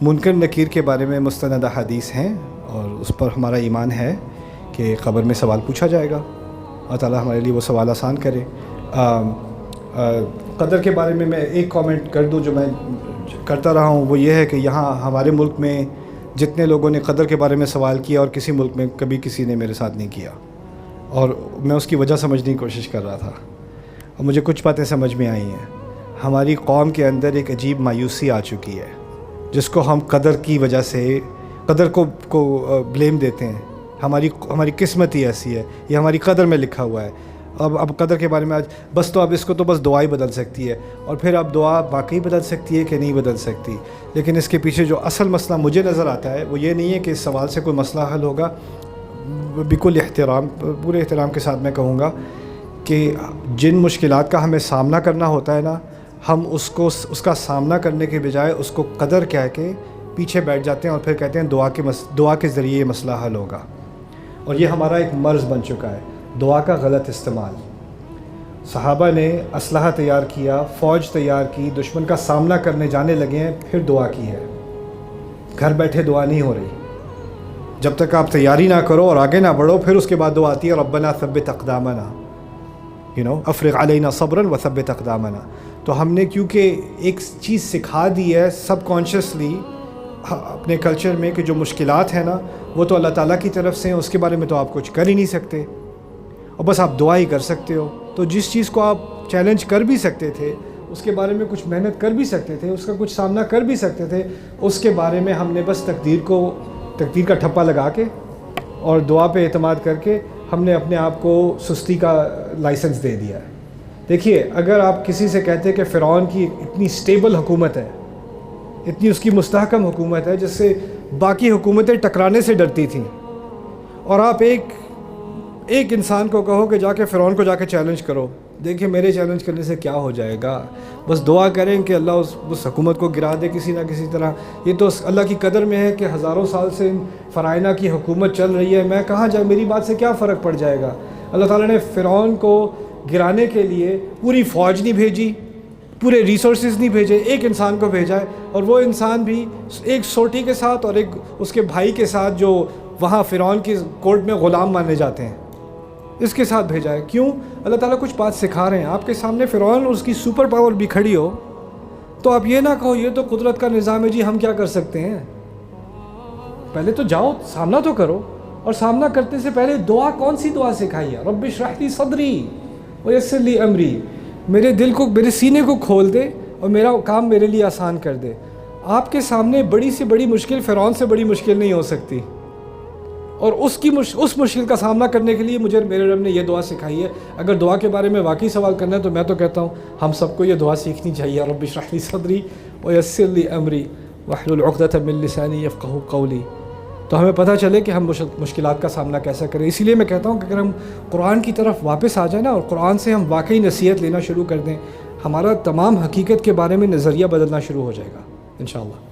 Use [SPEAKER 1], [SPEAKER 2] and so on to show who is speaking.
[SPEAKER 1] منکر نکیر کے بارے میں مستند احادیث ہیں اور اس پر ہمارا ایمان ہے کہ قبر میں سوال پوچھا جائے گا. اللہ تعالیٰ ہمارے لیے وہ سوال آسان کرے. قدر کے بارے میں ایک کامنٹ کر دوں جو میں کرتا رہا ہوں، وہ یہ ہے کہ یہاں ہمارے ملک میں جتنے لوگوں نے قدر کے بارے میں سوال کیا اور کسی ملک میں کبھی کسی نے میرے ساتھ نہیں کیا، اور میں اس کی وجہ سمجھنے کی کوشش کر رہا تھا اور مجھے کچھ باتیں سمجھ میں آئی ہیں. ہماری قوم کے اندر ایک عجیب مایوسی آ چکی ہے جس کو ہم قدر کی وجہ سے قدر کو بلیم دیتے ہیں. ہماری قسمت ہی ایسی ہے، یہ ہماری قدر میں لکھا ہوا ہے. اب قدر کے بارے میں آج بس تو اب اس کو تو بس دعا ہی بدل سکتی ہے، اور پھر اب دعا واقعی بدل سکتی ہے کہ نہیں بدل سکتی. لیکن اس کے پیچھے جو اصل مسئلہ مجھے نظر آتا ہے وہ یہ نہیں ہے کہ اس سوال سے کوئی مسئلہ حل ہوگا. بالکل پورے احترام کے ساتھ میں کہوں گا کہ جن مشکلات کا ہمیں سامنا کرنا ہوتا ہے نا، ہم اس کا سامنا کرنے کے بجائے اس کو قدر کہہ کے پیچھے بیٹھ جاتے ہیں اور پھر کہتے ہیں دعا کے ذریعے یہ مسئلہ حل ہوگا. اور یہ ہمارا ایک مرض بن چکا ہے، دعا کا غلط استعمال. صحابہ نے اسلحہ تیار کیا، فوج تیار کی، دشمن کا سامنا کرنے جانے لگے ہیں، پھر دعا کی ہے. گھر بیٹھے دعا نہیں ہو رہی. جب تک آپ تیاری نہ کرو اور آگے نہ بڑھو، پھر اس کے بعد دعا آتی ہے ربنا ثبت اقدامنا، افرغ علینا صبرا وثبت اقدامنا. تو ہم نے کیونکہ ایک چیز سکھا دی ہے سب کانشیسلی اپنے کلچر میں کہ جو مشکلات ہیں نا وہ تو اللہ تعالیٰ کی طرف سے ہیں، اس کے بارے میں تو آپ کچھ کر ہی نہیں سکتے اور بس آپ دعا ہی کر سکتے ہو. تو جس چیز کو آپ چیلنج کر بھی سکتے تھے، اس کے بارے میں کچھ محنت کر بھی سکتے تھے، اس کا کچھ سامنا کر بھی سکتے تھے، اس کے بارے میں ہم نے بس تقدیر کا ٹھپا لگا کے اور دعا پہ اعتماد کر کے ہم نے اپنے آپ کو سستی کا لائسنس دے دیا ہے. دیکھیے، اگر آپ کسی سے کہتے کہ فرعون کی اتنی سٹیبل حکومت ہے، اتنی اس کی مستحکم حکومت ہے جس سے باقی حکومتیں ٹکرانے سے ڈرتی تھیں، اور آپ ایک انسان کو کہو کہ جا کے فرعون کو جا کے چیلنج کرو، دیکھیں میرے چیلنج کرنے سے کیا ہو جائے گا. بس دعا کریں کہ اللہ اس حکومت کو گرا دے کسی نہ کسی طرح. یہ تو اللہ کی قدر میں ہے کہ ہزاروں سال سے فرعونہ کی حکومت چل رہی ہے. میں کہاں جائے، میری بات سے کیا فرق پڑ جائے گا. اللہ تعالیٰ نے فرعون کو گرانے کے لیے پوری فوج نہیں بھیجی، پورے ریسورسز نہیں بھیجے، ایک انسان کو بھیجا ہے، اور وہ انسان بھی ایک سوٹی کے ساتھ اور ایک اس کے بھائی کے ساتھ جو وہاں فرعون کی کورٹ میں غلام مانے جاتے ہیں، اس کے ساتھ بھیجا ہے. کیوں؟ اللہ تعالیٰ کچھ بات سکھا رہے ہیں. آپ کے سامنے فرعون اور اس کی سپر پاور بھی کھڑی ہو تو آپ یہ نہ کہو یہ تو قدرت کا نظام ہے جی، ہم کیا کر سکتے ہیں. پہلے تو جاؤ، سامنا تو کرو، اور سامنا کرتے سے پہلے دعا کون سی دعا سکھائی ہے؟ رب اشرح لی صدری ویسر لی امری، میرے دل کو، میرے سینے کو کھول دے اور میرا کام میرے لیے آسان کر دے. آپ کے سامنے بڑی سے بڑی مشکل فرعون سے بڑی مشکل نہیں ہو سکتی، اور اس مشکل کا سامنا کرنے کے لیے میرے رب نے یہ دعا سکھائی ہے. اگر دعا کے بارے میں واقعی سوال کرنا ہے تو میں تو کہتا ہوں ہم سب کو یہ دعا سیکھنی چاہیے، رب اشرح لی صدری ویسر لی امری واحلل عقدۃ من لسانی یفقہوا قولی. تو ہمیں پتہ چلے کہ ہم مشکلات کا سامنا کیسا کریں. اسی لیے میں کہتا ہوں کہ اگر ہم قرآن کی طرف واپس آ جائیں نا اور قرآن سے ہم واقعی نصیحت لینا شروع کر دیں، ہمارا تمام حقیقت کے بارے میں نظریہ بدلنا شروع ہو جائے گا انشاءاللہ.